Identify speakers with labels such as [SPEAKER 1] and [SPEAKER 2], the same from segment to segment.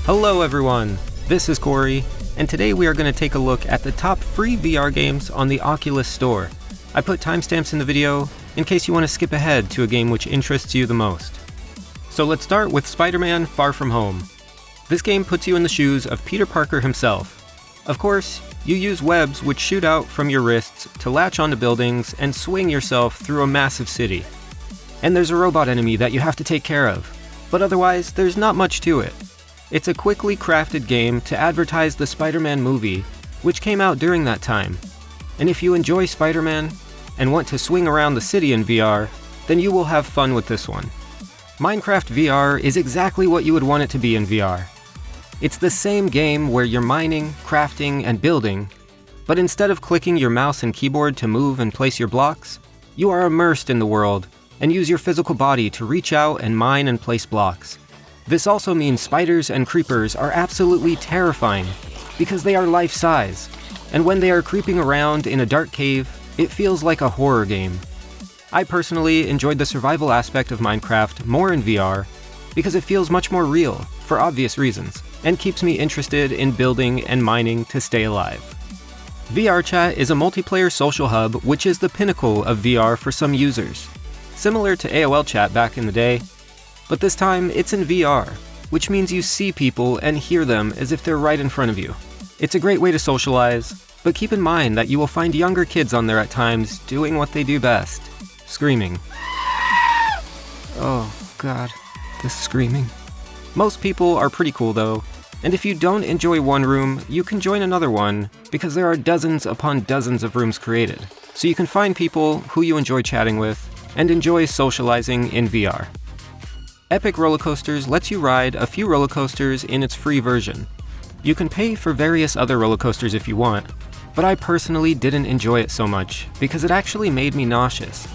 [SPEAKER 1] Hello everyone, this is Corey, and today we are going to take a look at the top free VR games on the Oculus Store. I put timestamps in the video in case you want to skip ahead to a game which interests you the most. So let's start with Spider-Man: Far From Home. This game puts you in the shoes of Peter Parker himself. Of course, you use webs which shoot out from your wrists to latch onto buildings and swing yourself through a massive city. And there's a robot enemy that you have to take care of, but otherwise there's not much to it. It's a quickly crafted game to advertise the Spider-Man movie, which came out during that time. And if you enjoy Spider-Man and want to swing around the city in VR, then you will have fun with this one. Minecraft VR is exactly what you would want it to be in VR. It's the same game where you're mining, crafting, and building, but instead of clicking your mouse and keyboard to move and place your blocks, you are immersed in the world and use your physical body to reach out and mine and place blocks. This also means spiders and creepers are absolutely terrifying because they are life-size, and when they are creeping around in a dark cave, it feels like a horror game. I personally enjoyed the survival aspect of Minecraft more in VR because it feels much more real, for obvious reasons, and keeps me interested in building and mining to stay alive. VRChat is a multiplayer social hub which is the pinnacle of VR for some users. Similar to AOL Chat back in the day, but this time it's in VR, which means you see people and hear them as if they're right in front of you. It's a great way to socialize, but keep in mind that you will find younger kids on there at times doing what they do best: screaming. Oh god, this screaming. Most people are pretty cool though, and if you don't enjoy one room, you can join another one because there are dozens upon dozens of rooms created, so you can find people who you enjoy chatting with and enjoy socializing in VR. Epic Roller Coasters lets you ride a few roller coasters in its free version. You can pay for various other roller coasters if you want, but I personally didn't enjoy it so much because it actually made me nauseous.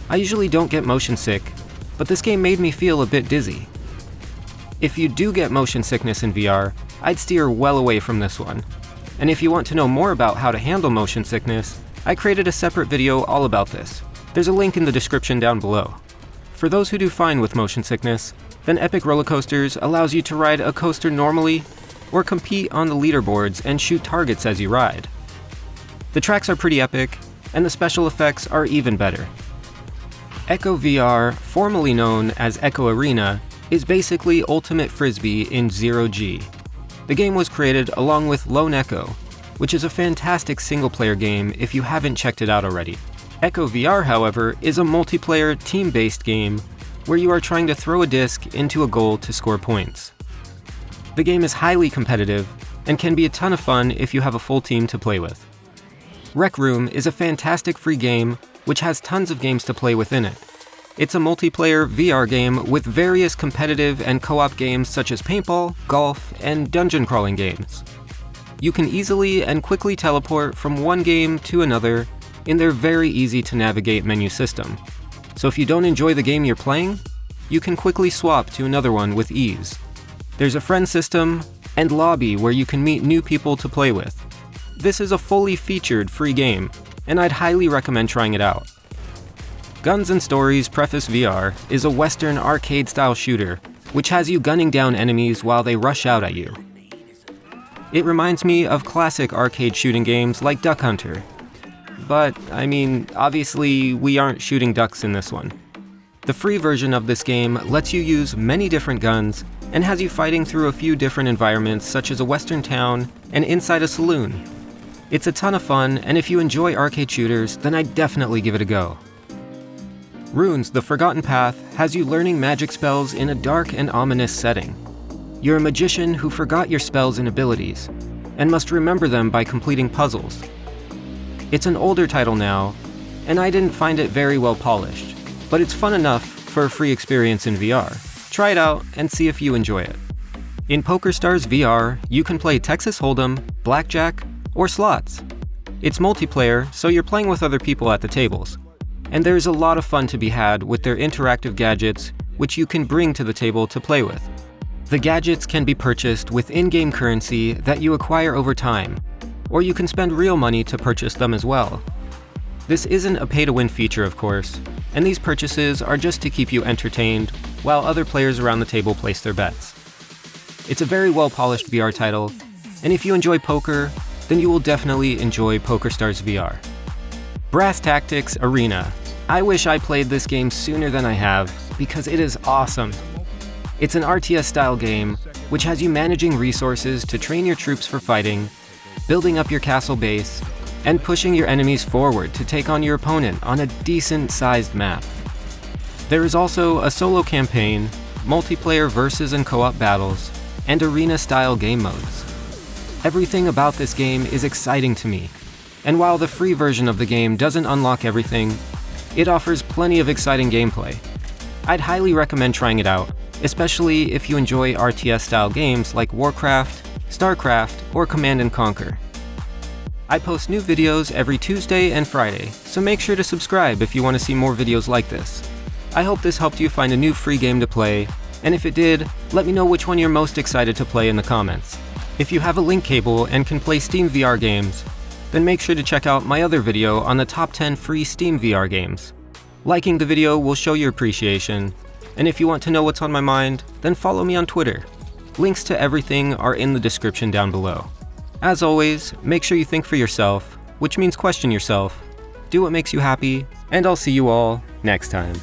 [SPEAKER 1] I usually don't get motion sick, but this game made me feel a bit dizzy. If you do get motion sickness in VR, I'd steer well away from this one. And if you want to know more about how to handle motion sickness, I created a separate video all about this. There's a link in the description down below. For those who do fine with motion sickness, then Epic Roller Coasters allows you to ride a coaster normally or compete on the leaderboards and shoot targets as you ride. The tracks are pretty epic, and the special effects are even better. Echo VR, formerly known as Echo Arena, is basically Ultimate Frisbee in 0G. The game was created along with Lone Echo, which is a fantastic single-player game if you haven't checked it out already. Echo VR, however, is a multiplayer, team-based game where you are trying to throw a disc into a goal to score points. The game is highly competitive and can be a ton of fun if you have a full team to play with. Rec Room is a fantastic free game which has tons of games to play within it. It's a multiplayer VR game with various competitive and co-op games such as paintball, golf, and dungeon crawling games. You can easily and quickly teleport from one game to another in their very easy to navigate menu system. So if you don't enjoy the game you're playing, you can quickly swap to another one with ease. There's a friend system and lobby where you can meet new people to play with. This is a fully featured free game, and I'd highly recommend trying it out. Guns and Stories Preface VR is a Western arcade-style shooter, which has you gunning down enemies while they rush out at you. It reminds me of classic arcade shooting games like Duck Hunter. But, I mean, obviously we aren't shooting ducks in this one. The free version of this game lets you use many different guns and has you fighting through a few different environments such as a western town and inside a saloon. It's a ton of fun, and if you enjoy arcade shooters, then I'd definitely give it a go. Runes: The Forgotten Path has you learning magic spells in a dark and ominous setting. You're a magician who forgot your spells and abilities, and must remember them by completing puzzles. It's an older title now, and I didn't find it very well polished, but it's fun enough for a free experience in VR. Try it out and see if you enjoy it. In PokerStars VR, you can play Texas Hold'em, Blackjack, or slots. It's multiplayer, so you're playing with other people at the tables. And there's a lot of fun to be had with their interactive gadgets, which you can bring to the table to play with. The gadgets can be purchased with in-game currency that you acquire over time, or you can spend real money to purchase them as well. This isn't a pay-to-win feature, of course, and these purchases are just to keep you entertained while other players around the table place their bets. It's a very well-polished VR title, and if you enjoy poker, then you will definitely enjoy PokerStars VR. Brass Tactics Arena. I wish I played this game sooner than I have, because it is awesome. It's an RTS-style game, which has you managing resources to train your troops for fighting, building up your castle base, and pushing your enemies forward to take on your opponent on a decent-sized map. There is also a solo campaign, multiplayer versus and co-op battles, and arena-style game modes. Everything about this game is exciting to me, and while the free version of the game doesn't unlock everything, it offers plenty of exciting gameplay. I'd highly recommend trying it out, especially if you enjoy RTS-style games like Warcraft, StarCraft, or Command & Conquer. I post new videos every Tuesday and Friday, so make sure to subscribe if you want to see more videos like this. I hope this helped you find a new free game to play, and if it did, let me know which one you're most excited to play in the comments. If you have a link cable and can play Steam VR games, then make sure to check out my other video on the top 10 free Steam VR games. Liking the video will show your appreciation, and if you want to know what's on my mind, then follow me on Twitter. Links to everything are in the description down below. As always, make sure you think for yourself, which means question yourself, do what makes you happy, and I'll see you all next time.